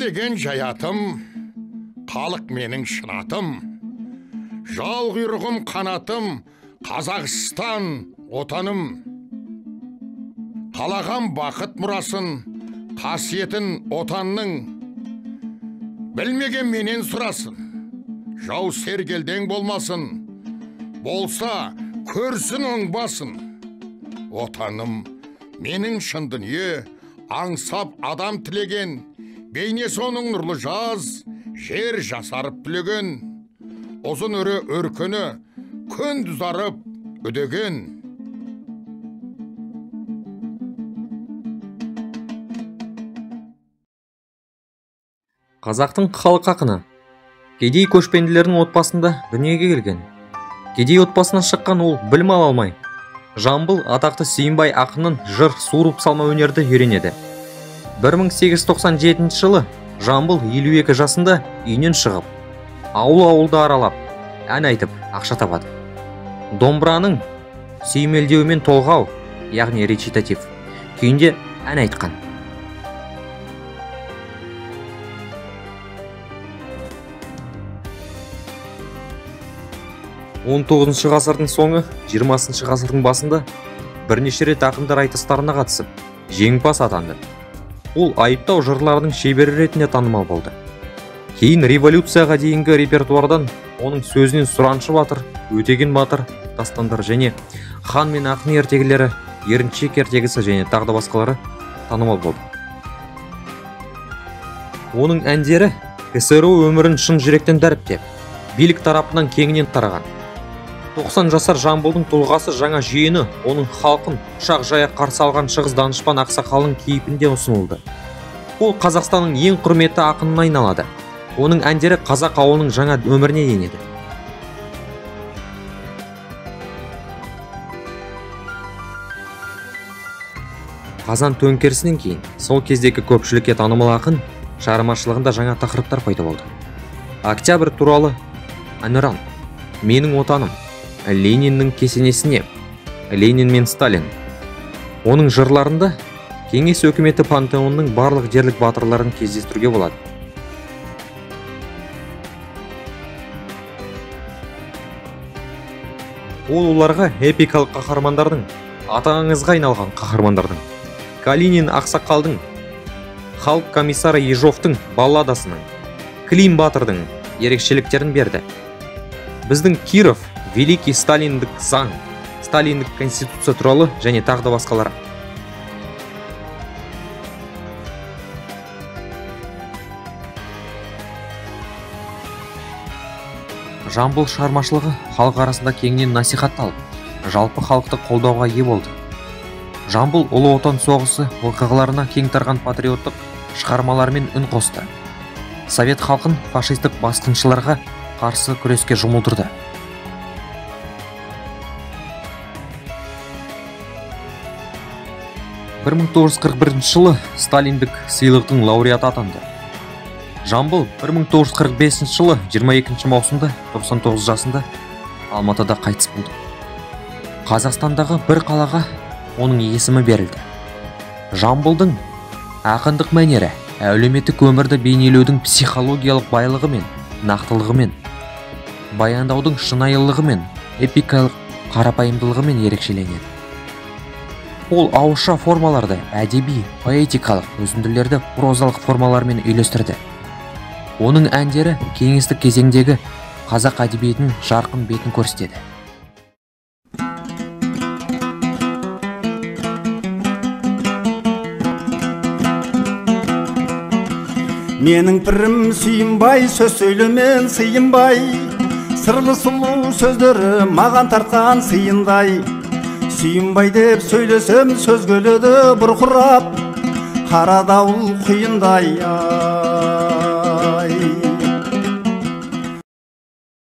деген жаятым, халық менің шынатым. Жал құйрығым қанатым, Қазақстан отаным. Қалаған бақыт мұрасын, қасиетін отанның. Білмеген менен сұрасын, жау сергелден болмасын. Болса, көрсін оңбасын. Отаным, менің шын дүние, аңсап адам тілеген. Бейнесі оның нұрлы жаз, жер жасарып түлеген. Ұзын өрі өркені, күн дүзарып үдеген. Қазақтың халық ақыны кедей көшпенділердің отбасында дүниеге келген. Кедей отбасынан шыққан ол білім ала алмай, Жамбыл атақты Сүйінбай ақынның жыр, суырып салма өнерді үйренеді. 1897 жылы Жамбыл 52 жасында үйінен шығып, ауыл-ауылды аралап, ән айтып, ақша табады. Домбыраның сүйемелдеуімен толғау, яғни речитатив, күйінде ән айтқан. Он 19 ғасырдың соңы, 20 ғасырдың басында бірнеше рет ақындар айтыстарына қатысып, жеңімпаз атанды. Ол айыптау жырлардың шебері ретінде танымал болды. Кейін революцияға дейінгі репертуардан оның сөзінен Сұраншы батыр, Өтеген батыр дастандар және хан мен ақын ертегілері, Еріншек ертегісі және тағы да басқалары танымал болды. Оның әндері КСРУ өмірін шын жүректен дәріптеп, билік тарапынан кеңінен тараған. 90 жасар Жамбылдың тұлғасы жаңа жүйені, оның халқын құшақ жая қарсы алған шығыс данышпан ақсақалының кейпінде ұсынылды. Ол Қазақстанның ең құрметті ақынына айналады. Оның әндері қазақ ауылының жаңа өміріне енеді. Қазан төңкерісінен кейін сол кездегі көпшілікке танымал ақын шығармашылығында жаңа тақырыптар пайда болды. Октябрь туралы әнұран, Менің отаным, Лениннің кесенесіне, Ленин мен Сталин. Оның жырларында кеңес өкіметі пантеонының барлық дерлік батырларын кездестіруге болады. Ол оларға эпикалық қаһармандардың, аты аңызға айналған қаһармандардың, Калинин ақсақалдың, халық комиссары Ежовтың балладасының, Клим батырдың ерекшеліктерін берді. Біздің Киров Великий Сталиндік заң, Сталиндік конституция туралы және тағы да басқалары. Жамбыл шығармашылығы халық арасында кеңінен насихатталып, жалпы халықты қолдауға ие болды. Жамбыл Ұлы Отан соғысы оқиғаларына кең тарған патриоттық шығармалармен үн қосты. Совет халқын фашистік басқыншыларға қарсы күреске жұмылдырды. 1941 жылы Сталиндік сыйлықтың лауреаты атанды. Жамбыл 1945 жылы 22 маусымда 99 жасында Алматыда қайтыс болды. Қазақстандағы бір қалаға оның есімі берілді. Жамбылдың ақындық мәнері әлеуметтік өмірді бейнелеудің психологиялық байлығымен, нақтылығымен, баяндаудың шынайылығымен, эпикалық қарапайымдылығымен ерекшеленеді. Ол ауызша формаларды әдеби, поэтикалық үзінділерді прозалық формалармен үйлестірді. Оның әндері кеңестік кезеңдегі қазақ әдебиетінің жарқын бетін көрсетеді. Менің пірім Сүйінбай, сөз сөйлемен сыйынбай, сырлы сұлу сөздері маған тартқан сыйындай. Сүйінбай деп сөйлесем сөз келеді бұрқырап, қара дауыл құйындай.